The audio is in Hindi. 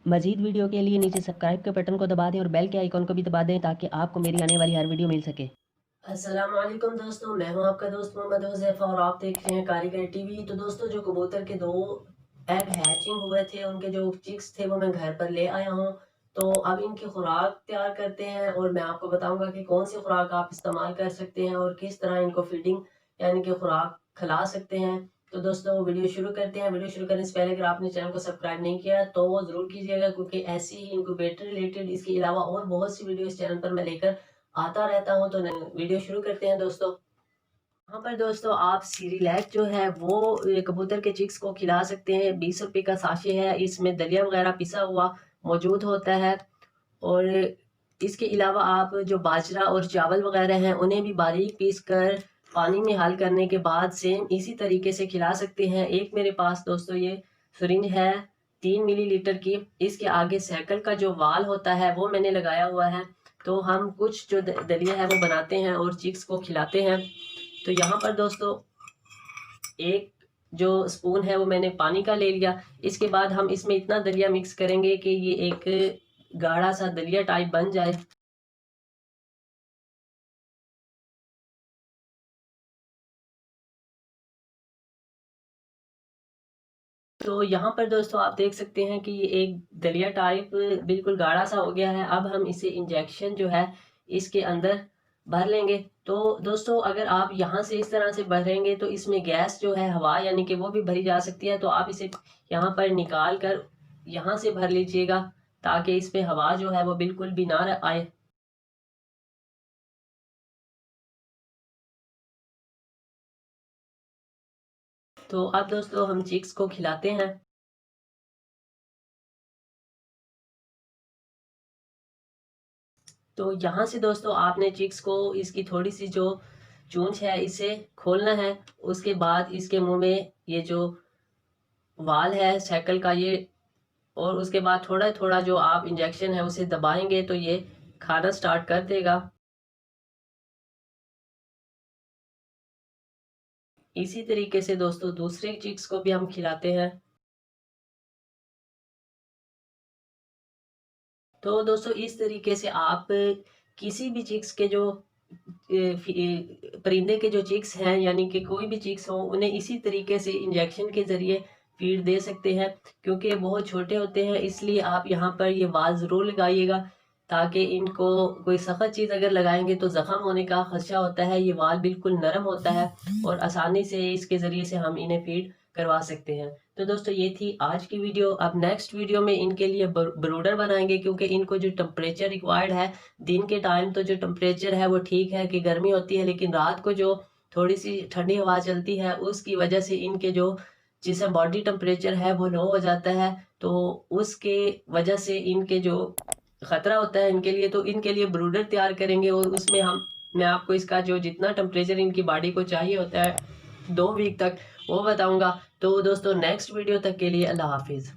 मजीद वीडियो के लिए नीचे सब्सक्राइब के बटन को दबा दें और बेल के आइकॉन को भी दबा दें ताकि आपको मेरी आने वाली हर वीडियो मिल सके। अस्सलाम वालेकुम दोस्तों, मैं हूं आपका दोस्त मोहम्मद हुज़ैफ़ा और आप देख रहे हैं कारीगर टीवी। तो दोस्तों, जो कबूतर के 2 एग हैचिंग हुए थे, उनके जो चिक्स थे वो मैं घर पर ले आया हूं। तो अब इनकी खुराक तैयार करते हैं और मैं आपको बताऊंगा कि कौन सी खुराक आप इस्तेमाल कर सकते हैं और किस तरह इनको फीडिंग यानी कि खुराक खिला सकते हैं। तो दोस्तों, वीडियो शुरू करते हैं। वीडियो शुरू करने से पहले अगर आपने चैनल को सब्सक्राइब नहीं किया तो वो ज़रूर कीजिएगा, क्योंकि ऐसी ही इंक्यूबेटर रिलेटेड इसके अलावा और बहुत सी वीडियो इस चैनल पर मैं लेकर आता रहता हूँ। तो वीडियो शुरू करते हैं दोस्तों। यहाँ पर दोस्तों आप सीरिलैक जो है वो कबूतर के चिक्स को खिला सकते हैं। 20 रुपए का साशे है, इसमें दलिया वगैरह पिसा हुआ मौजूद होता है। और इसके अलावा आप जो बाजरा और चावल वगैरह हैं उन्हें भी बारीक पीस कर पानी में हल करने के बाद सेम इसी तरीके से खिला सकते हैं। एक मेरे पास दोस्तों ये सिरिंज है 3 मिलीलीटर की। इसके आगे साइकिल का जो वाल होता है वो मैंने लगाया हुआ है। तो हम कुछ जो दलिया है वो बनाते हैं और चिक्स को खिलाते हैं। तो यहाँ पर दोस्तों एक जो स्पून है वो मैंने पानी का ले लिया। इसके बाद हम इसमें इतना दलिया मिक्स करेंगे कि ये एक गाढ़ा सा दलिया टाइप बन जाए। तो यहाँ पर दोस्तों आप देख सकते हैं कि ये एक दलिया टाइप बिल्कुल गाढ़ा सा हो गया है। अब हम इसे इंजेक्शन जो है इसके अंदर भर लेंगे। तो दोस्तों अगर आप यहाँ से इस तरह से भरेंगे तो इसमें गैस जो है हवा यानी कि वो भी भरी जा सकती है। तो आप इसे यहाँ पर निकाल कर यहाँ से भर लीजिएगा ताकि इसमें हवा जो है वो बिल्कुल भी ना आए। तो अब दोस्तों हम चिक्स को खिलाते हैं। तो यहाँ से दोस्तों आपने चिक्स को इसकी थोड़ी सी जो चूंच है इसे खोलना है। उसके बाद इसके मुंह में ये जो वाल है साइकिल का ये, और उसके बाद थोड़ा थोड़ा जो आप इंजेक्शन है उसे दबाएंगे तो ये खाना स्टार्ट कर देगा। इसी तरीके से दोस्तों दूसरे चिक्स को भी हम खिलाते हैं। तो दोस्तों इस तरीके से आप किसी भी चिक्स के जो परिंदे के जो चिक्स हैं यानी कि कोई भी चिक्स हो उन्हें इसी तरीके से इंजेक्शन के ज़रिए फीड दे सकते हैं। क्योंकि ये बहुत छोटे होते हैं इसलिए आप यहाँ पर ये वाल ज़रूर लगाइएगा, ताकि इनको कोई सख्त चीज़ अगर लगाएंगे तो ज़ख़म होने का खदशा होता है। ये वाल बिल्कुल नरम होता है और आसानी से इसके ज़रिए से हम इन्हें फीड करवा सकते हैं। तो दोस्तों ये थी आज की वीडियो। अब नेक्स्ट वीडियो में इनके लिए ब्रूडर बनाएंगे, क्योंकि इनको जो टेम्परेचर रिक्वायर्ड है दिन के टाइम तो जो टेम्परेचर है वो ठीक है कि गर्मी होती है, लेकिन रात को जो थोड़ी सी ठंडी हवा चलती है उसकी वजह से इनके जो जिससे बॉडी टेम्परेचर है वो लो हो जाता है। तो उसके वजह से इनके जो खतरा होता है इनके लिए, तो इनके लिए ब्रूडर तैयार करेंगे और उसमें मैं आपको इसका जो जितना टेम्परेचर इनकी बॉडी को चाहिए होता है 2 वीक तक वो बताऊंगा। तो दोस्तों नेक्स्ट वीडियो तक के लिए अल्लाह हाफिज़।